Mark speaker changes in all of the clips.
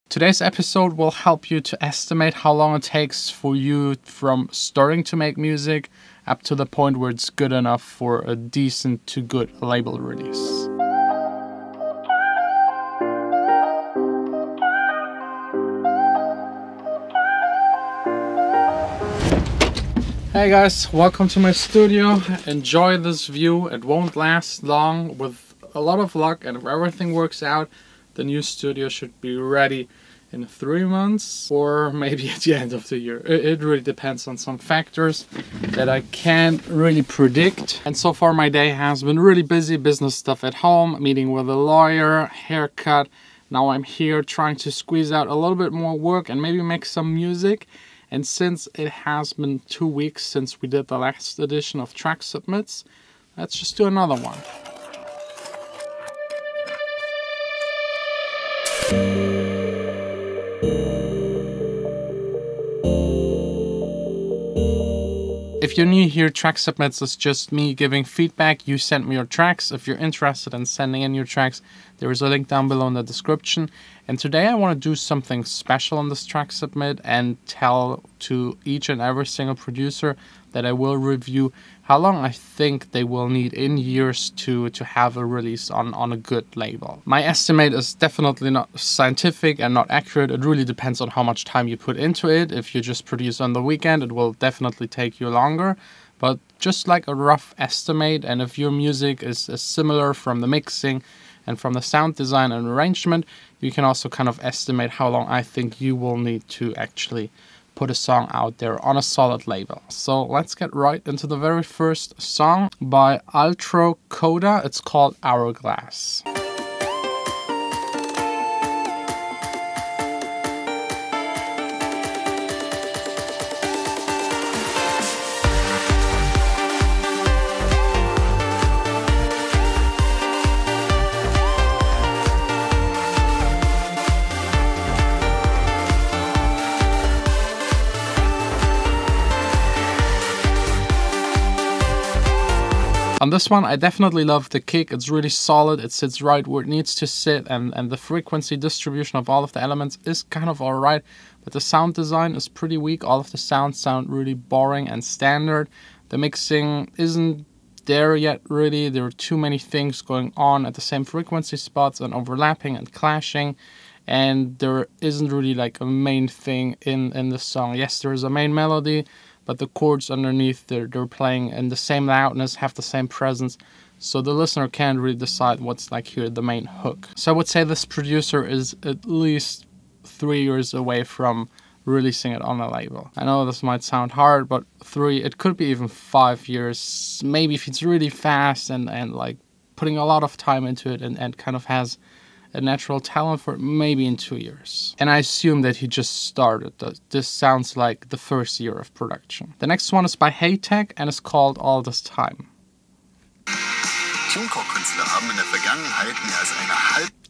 Speaker 1: Today's episode will help you to estimate how long it takes for you from starting to make music up to the point where it's good enough for a decent to good label release. Hey guys, welcome to my studio. Enjoy this view. It won't last long. With a lot of luck and if everything works out, the new studio should be ready in 3 months or maybe at the end of the year. It really depends on some factors that I can't really predict. And so far my day has been really busy. Business stuff at home, meeting with a lawyer, haircut. Now I'm here trying to squeeze out a little bit more work and maybe make some music. And since it has been 2 weeks since we did the last edition of Track Submits, let's just do another one. If you're new here, Track Submits is just me giving feedback. You send me your tracks. If you're interested in sending in your tracks, there is a link down below in the description. And today I want to do something special on this Track Submit and tell to each and every single producer that I will review how long I think they will need in years to have a release on a good label. My estimate is definitely not scientific and not accurate. It really depends on how much time you put into it. If you just produce on the weekend, it will definitely take you longer. But just like a rough estimate, and if your music is similar from the mixing and from the sound design and arrangement, you can also kind of estimate how long I think you will need to actually put a song out there on a solid label. So let's get right into the very first song by Altro Coda. It's called Hourglass. On this one, I definitely love the kick. It's really solid. It sits right where it needs to sit, and the frequency distribution of all of the elements is kind of alright, but the sound design is pretty weak. All of the sounds sound really boring and standard. The mixing isn't there yet, really. There are too many things going on at the same frequency spots and overlapping and clashing, and there isn't really like a main thing in the song. Yes, there is a main melody, but the chords underneath, they're playing in the same loudness, have the same presence, so the listener can't really decide what's like here the main hook. So I would say this producer is at least 3 years away from releasing it on a label. I know this might sound hard, but 3, it could be even 5 years, maybe if it's really fast and like putting a lot of time into it and kind of has a natural talent for it, maybe in 2 years. And I assume that he just started. This sounds like the first year of production. The next one is by HeyTech and it's called All This Time.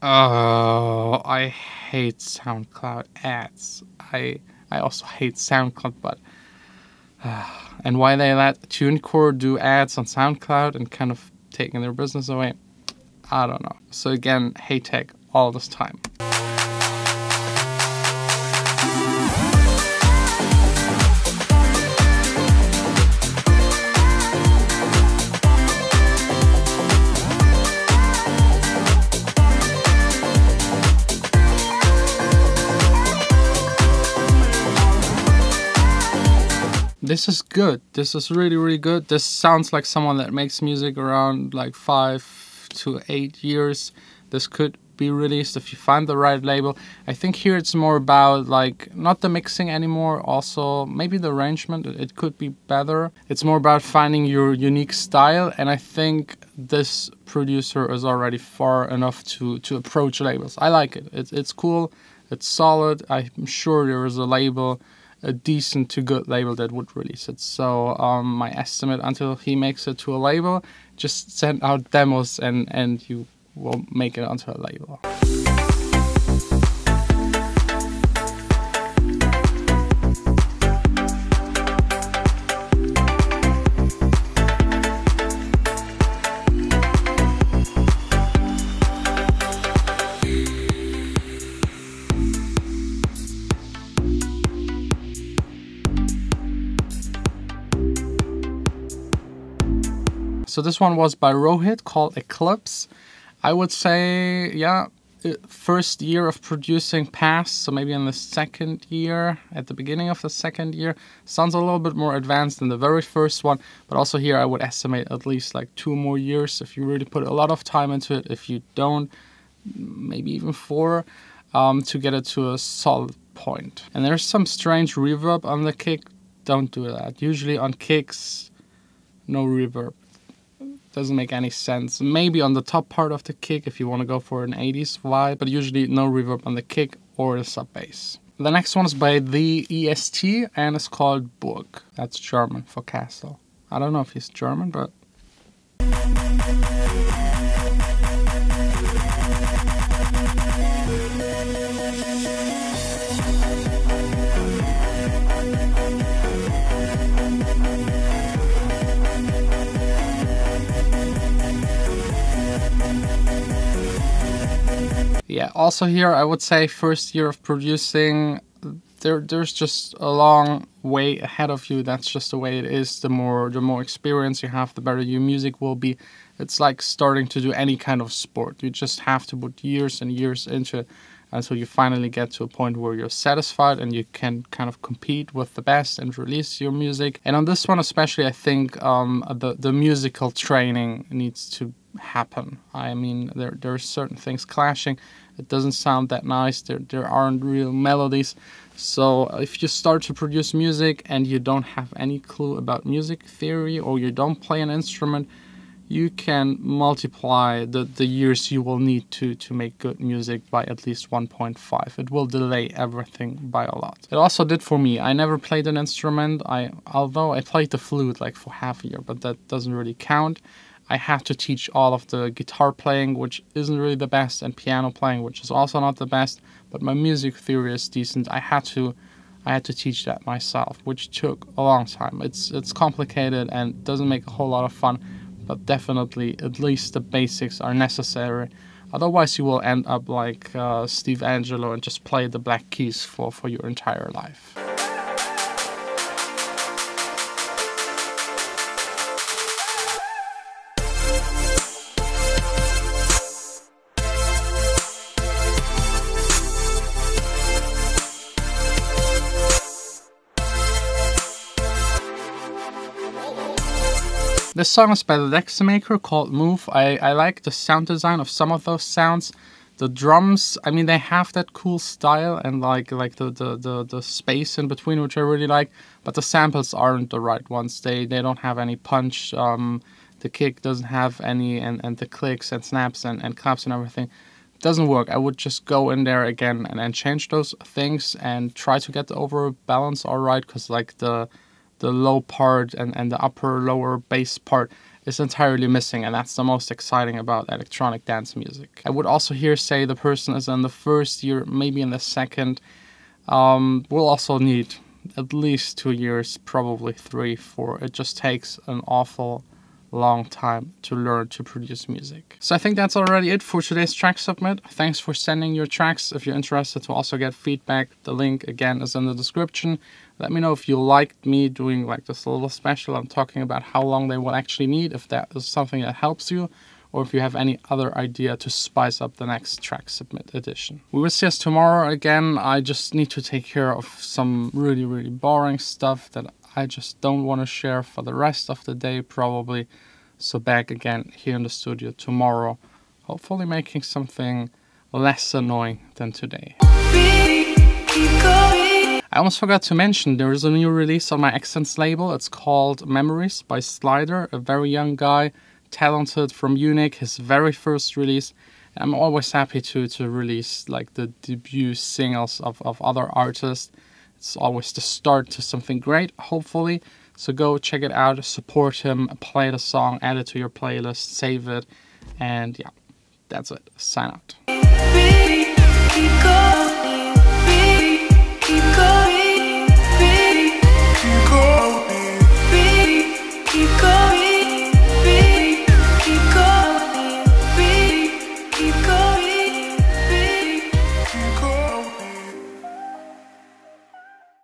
Speaker 1: Oh, I hate SoundCloud ads. I also hate SoundCloud, but and why they let TuneCore do ads on SoundCloud and kind of taking their business away, I don't know. So again, HeyTech, All This Time. This is good. This is really, really good. This sounds like someone that makes music around like 5 to 8 years. This could be released if you find the right label. I think here it's more about like not the mixing anymore, also maybe the arrangement, it could be better. It's more about finding your unique style, and I think this producer is already far enough to approach labels. I like it. It's cool, it's solid. I'm sure there is a label, a decent to good label that would release it. So my estimate until he makes it to a label, just send out demos and you will make it onto a label. So this one was by Rohit, called Eclipse. I would say, yeah, first year of producing passed, so maybe in the second year, at the beginning of the second year. Sounds a little bit more advanced than the very first one, but also here I would estimate at least like 2 more years if you really put a lot of time into it. If you don't, maybe even 4, to get it to a solid point. And there's some strange reverb on the kick. Don't do that. Usually on kicks, no reverb. Doesn't make any sense. Maybe on the top part of the kick if you want to go for an 80s vibe, but usually no reverb on the kick or the sub bass. The next one is by the EST and it's called Burg. That's German for castle. I don't know if he's German, but... Yeah, also here I would say first year of producing, there's just a long way ahead of you. That's just the way it is. The more experience you have, the better your music will be. It's like starting to do any kind of sport. You just have to put years and years into it until you finally get to a point where you're satisfied and you can kind of compete with the best and release your music. And on this one especially, I think the musical training needs to happen. I mean, there are certain things clashing. It doesn't sound that nice. There aren't real melodies. So if you start to produce music and you don't have any clue about music theory or you don't play an instrument, you can multiply the years you will need to make good music by at least 1.5. It will delay everything by a lot. It also did for me. I never played an instrument. Although I played the flute like for half a year, but that doesn't really count. I had to teach all of the guitar playing, which isn't really the best, and piano playing, which is also not the best, but my music theory is decent. I had to teach that myself, which took a long time. It's complicated and doesn't make a whole lot of fun, but definitely at least the basics are necessary. Otherwise you will end up like Steve Angelo and just play the black keys for your entire life. This song is by the Decimaker called Move. I like the sound design of some of those sounds. The drums, I mean, they have that cool style and like the space in between, which I really like. But the samples aren't the right ones. They don't have any punch. The kick doesn't have any, and the clicks and snaps and claps and everything doesn't work. I would just go in there again and change those things and try to get the overall balance all right, because like the low part and the upper lower bass part is entirely missing, and that's the most exciting about electronic dance music. I would also here say the person is in the first year, maybe in the second, will also need at least 2 years, probably 3, 4. It just takes an awful long time to learn to produce music. So I think that's already it for today's track submit. Thanks for sending your tracks. If you're interested to also get feedback, the link again is in the description. Let me know if you liked me doing like this little special. I'm talking about how long they will actually need, if that is something that helps you, or if you have any other idea to spice up the next track submit edition. We will see us tomorrow again. I just need to take care of some really, really boring stuff that I just don't want to share for the rest of the day probably. So back again here in the studio tomorrow, hopefully making something less annoying than today. I almost forgot to mention there is a new release on my Accents label. It's called Memories by Slider, a very young guy, talented from Munich, his very first release. I'm always happy to release like the debut singles of other artists. It's always the start to something great, hopefully. So go check it out, support him, play the song, add it to your playlist, save it, and yeah, that's it. Sign out.